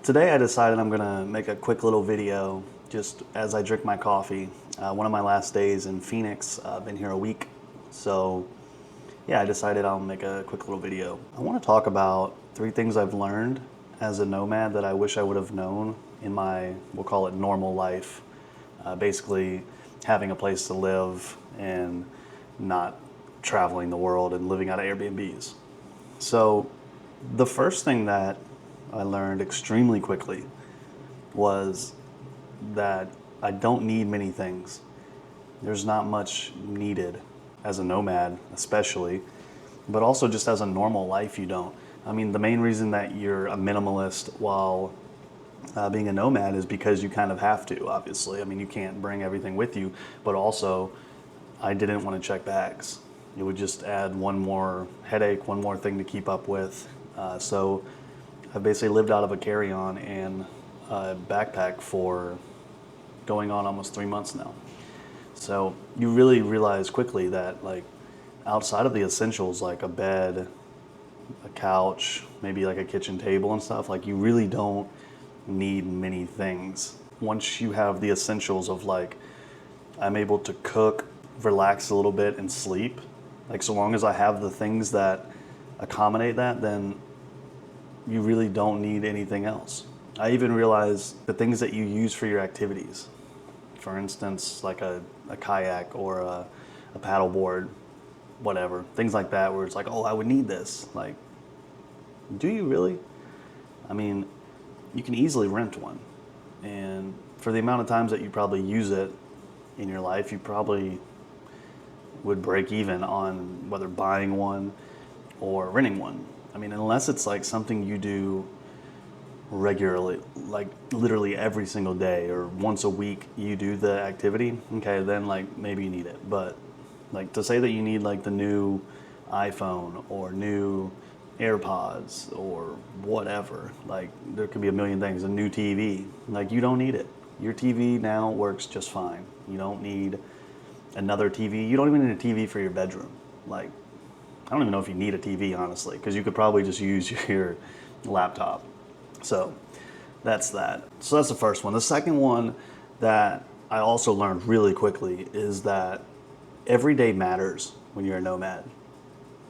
Today I decided I'm gonna make a quick little video just as I drink my coffee. One of my last days in Phoenix. I've been here a week. So yeah, I decided I'll make a quick little video. I wanna talk about 3 things I've learned as a nomad that I wish I would have known in my, we'll call it normal life. Basically having a place to live and not traveling the world and living out of Airbnbs. So the first thing that I learned extremely quickly was that I don't need many things. There's not much needed as a nomad, especially, but also just as a normal life, you don't. I mean, the main reason that you're a minimalist while being a nomad is because you kind of have to, obviously. I mean, you can't bring everything with you, but also I didn't want to check bags. It would just add one more headache, one more thing to keep up with. So I've basically lived out of a carry-on and a backpack for going on almost 3 months now. So you really realize quickly that, like, outside of the essentials like a bed, a couch, maybe like a kitchen table and stuff, like, you really don't need many things. Once you have the essentials of, like, I'm able to cook, relax a little bit and sleep, like, so long as I have the things that accommodate that, then you really don't need anything else. I even realized the things that you use for your activities, for instance, like a kayak or a paddle board, whatever, things like that, where it's like, oh, I would need this. Like, do you really? I mean, you can easily rent one. And for the amount of times that you probably use it in your life, you probably would break even on whether buying one or renting one. I mean, unless it's like something you do regularly, like literally every single day or once a week you do the activity, okay, then like maybe you need it. But like to say that you need like the new iPhone or new AirPods or whatever, like there could be a million things, a new TV, like you don't need it. Your TV now works just fine. You don't need another TV. You don't even need a TV for your bedroom. Like, I don't even know if you need a TV, honestly, because you could probably just use your laptop. So that's that. So that's the first one. The second one that I also learned really quickly is that every day matters when you're a nomad.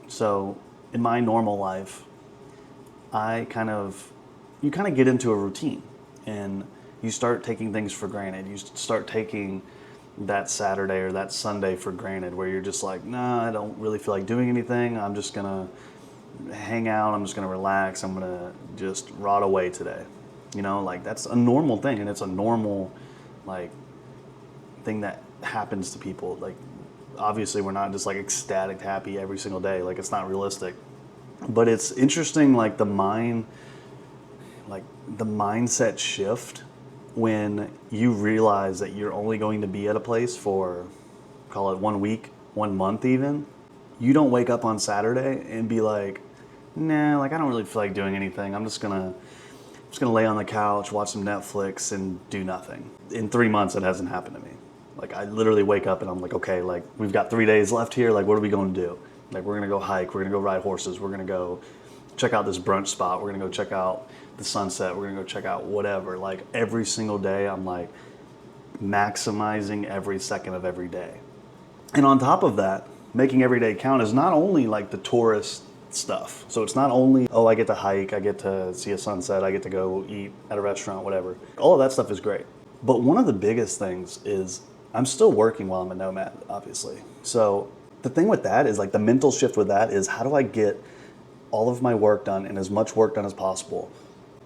So in my normal life, you kind of get into a routine and you start taking things for granted. You start taking that Saturday or that Sunday for granted, where you're just like, nah, I don't really feel like doing anything. I'm just gonna hang out. I'm just gonna relax. I'm gonna just rot away today. You know, like that's a normal thing, and it's a normal like thing that happens to people. Like, obviously, we're not just like ecstatic, happy every single day. Like, it's not realistic. But it's interesting, like the mindset shift when you realize that you're only going to be at a place for, call it 1 week, 1 month even. You don't wake up on Saturday and be like, nah, like I don't really feel like doing anything. I'm just gonna lay on the couch, watch some Netflix and do nothing. In 3 months, it hasn't happened to me. Like, I literally wake up and I'm like, okay, like we've got 3 days left here. Like, what are we going to do? Like, we're gonna go hike. We're gonna go ride horses. We're gonna go check out this brunch spot. We're gonna go check out the sunset. We're gonna go check out whatever. Like, every single day, I'm like maximizing every second of every day. And on top of that, making every day count is not only like the tourist stuff. So it's not only, oh, I get to hike, I get to see a sunset, I get to go eat at a restaurant, whatever. All of that stuff is great. But one of the biggest things is I'm still working while I'm a nomad, obviously. So the thing with that is, like, the mental shift with that is, how do I get all of my work done and as much work done as possible,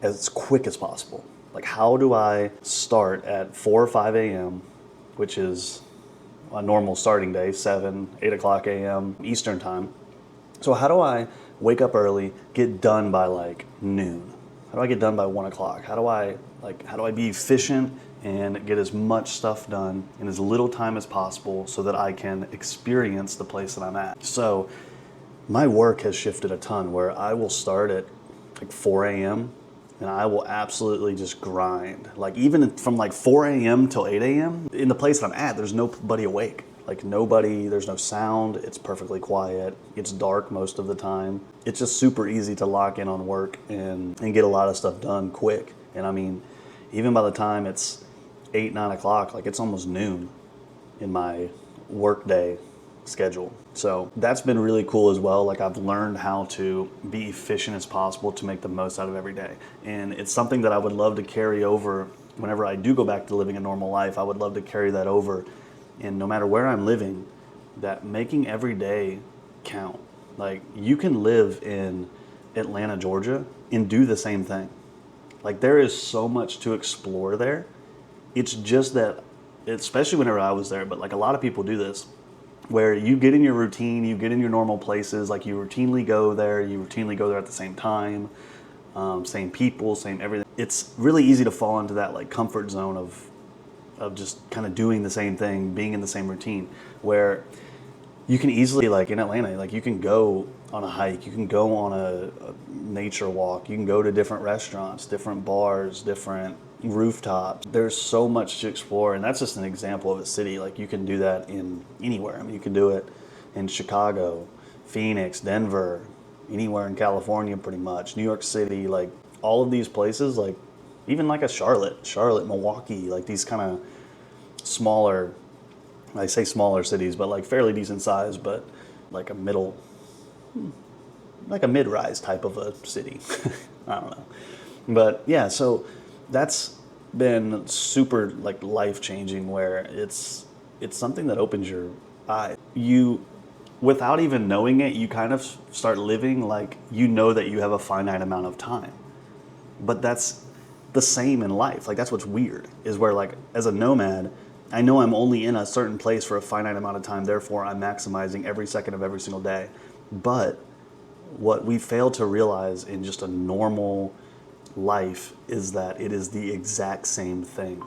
as quick as possible? Like, how do I start at 4 or 5 a.m., which is a normal starting day, 7, 8 o'clock a.m. Eastern time. So how do I wake up early, get done by like noon? How do I get done by 1 o'clock? How do I be efficient and get as much stuff done in as little time as possible so that I can experience the place that I'm at? So my work has shifted a ton, where I will start at like 4 a.m. and I will absolutely just grind. Like, even from like 4 a.m. till 8 a.m. in the place that I'm at, there's nobody awake. Like, nobody, there's no sound, it's perfectly quiet, it's dark most of the time. It's just super easy to lock in on work and get a lot of stuff done quick. And I mean, even by the time it's 8, 9 o'clock, like it's almost noon in my workday schedule. So that's been really cool as well. Like I've learned how to be efficient as possible to make the most out of every day. And it's something that I would love to carry over whenever I do go back to living a normal life. I would love to carry that over. And no matter where I'm living, that making every day count. Like you can live in Atlanta, Georgia and do the same thing. Like there is so much to explore there. It's just that, especially whenever I was there, but like a lot of people do this, where you get in your routine, you get in your normal places, like you routinely go there at the same time, same people, same everything. It's really easy to fall into that like comfort zone of just kind of doing the same thing, being in the same routine, where you can easily, like in Atlanta, like you can go on a hike, you can go on a nature walk, you can go to different restaurants, different bars, different rooftops. There's so much to explore, and that's just an example of a city. Like you can do that in anywhere. I mean, you can do it in Chicago, Phoenix, Denver, anywhere in California pretty much, New York City, like all of these places, like even like a Charlotte, Milwaukee, like these kind of smaller, I say smaller cities, but like fairly decent size, but like a mid-rise type of a city. I don't know. But yeah, so that's been super like life-changing, where it's something that opens your eyes. You, without even knowing it, you kind of start living like you know that you have a finite amount of time. But that's the same in life. Like that's what's weird, is where like as a nomad, I know I'm only in a certain place for a finite amount of time, therefore I'm maximizing every second of every single day. But what we fail to realize in just a normal life is that it is the exact same thing.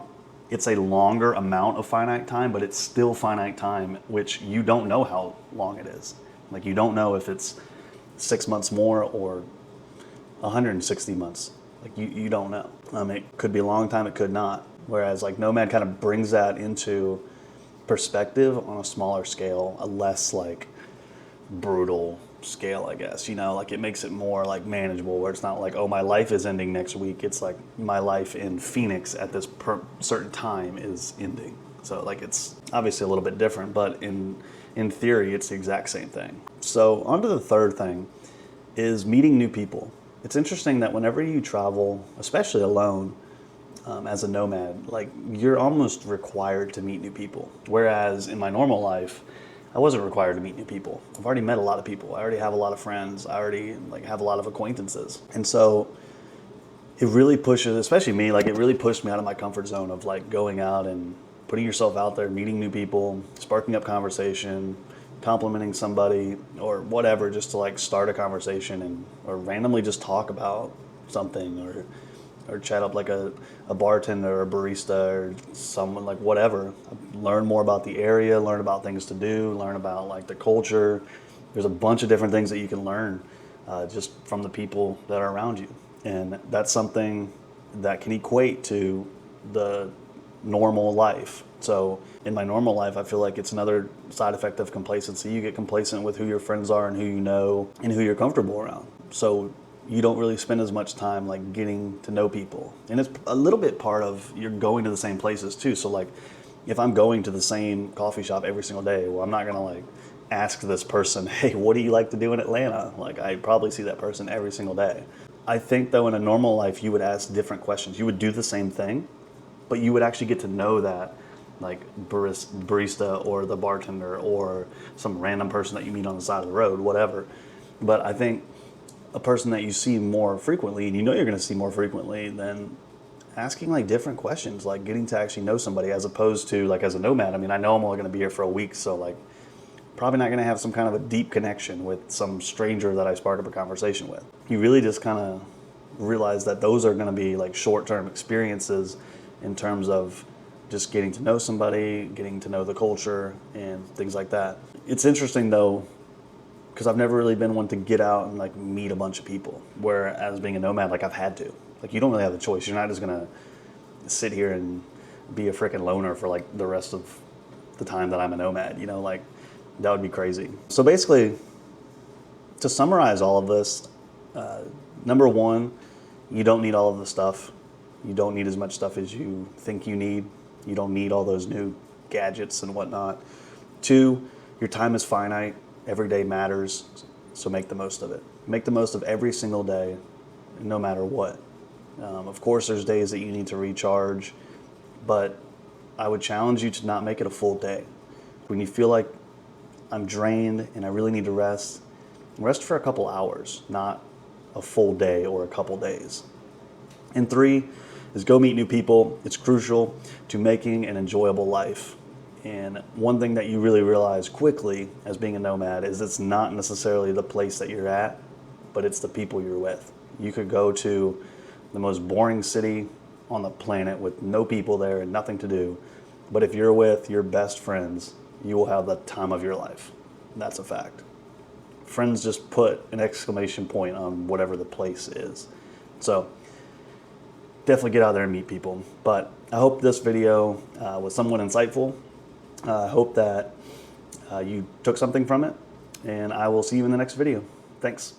It's a longer amount of finite time, but it's still finite time, which you don't know how long it is. Like you don't know if it's 6 months more or 160 months. Like you don't know. It could be a long time, it could not. Whereas like Nomad kind of brings that into perspective on a smaller scale, a less like brutal scale, I guess. You know, like it makes it more like manageable, where it's not like, oh, my life is ending next week. It's like my life in Phoenix at this certain time is ending. So like it's obviously a little bit different, but in theory, it's the exact same thing. So on to the third thing is meeting new people. It's interesting that whenever you travel, especially alone, as a nomad, like you're almost required to meet new people. Whereas in my normal life, I wasn't required to meet new people. I've already met a lot of people. I already have a lot of friends. I already like have a lot of acquaintances. And so it really pushes, especially me, like it really pushed me out of my comfort zone of like going out and putting yourself out there, meeting new people, sparking up conversation, complimenting somebody or whatever, just to like start a conversation and or randomly just talk about something or chat up like a bartender or a barista or someone, like whatever. Learn more about the area, learn about things to do, learn about like the culture. There's a bunch of different things that you can learn just from the people that are around you. And that's something that can equate to the normal life. So in my normal life, I feel like it's another side effect of complacency. You get complacent with who your friends are and who you know and who you're comfortable around. So you don't really spend as much time like getting to know people. And it's a little bit part of you're going to the same places too. So like if I'm going to the same coffee shop every single day, well, I'm not gonna like ask this person, hey, what do you like to do in Atlanta? Like I probably see that person every single day. I think though in a normal life, you would ask different questions. You would do the same thing, but you would actually get to know that like barista or the bartender or some random person that you meet on the side of the road, whatever. But I think a person that you see more frequently, and you know you're going to see more frequently, then asking like different questions, like getting to actually know somebody, as opposed to like as a nomad. I mean, I know I'm only going to be here for a week, so like probably not going to have some kind of a deep connection with some stranger that I spark up a conversation with. You really just kind of realize that those are going to be like short-term experiences in terms of just getting to know somebody, getting to know the culture and things like that. It's interesting though, because I've never really been one to get out and like meet a bunch of people, whereas being a nomad, like I've had to. Like you don't really have a choice. You're not just gonna sit here and be a freaking loner for like the rest of the time that I'm a nomad, you know, like that would be crazy. So basically, to summarize all of this, number one, you don't need all of the stuff. You don't need as much stuff as you think you need. You don't need all those new gadgets and whatnot. 2, your time is finite. Every day matters, so make the most of it. Make the most of every single day, no matter what. Of course, there's days that you need to recharge, but I would challenge you to not make it a full day. When you feel like I'm drained and I really need to rest for a couple hours, not a full day or a couple days. And 3 is go meet new people. It's crucial to making an enjoyable life. And one thing that you really realize quickly as being a nomad is it's not necessarily the place that you're at, but it's the people you're with. You could go to the most boring city on the planet with no people there and nothing to do, but if you're with your best friends, you will have the time of your life. That's a fact. Friends just put an exclamation point on whatever the place is. So definitely get out there and meet people. But I hope this video was somewhat insightful. I hope that you took something from it, and I will see you in the next video. Thanks.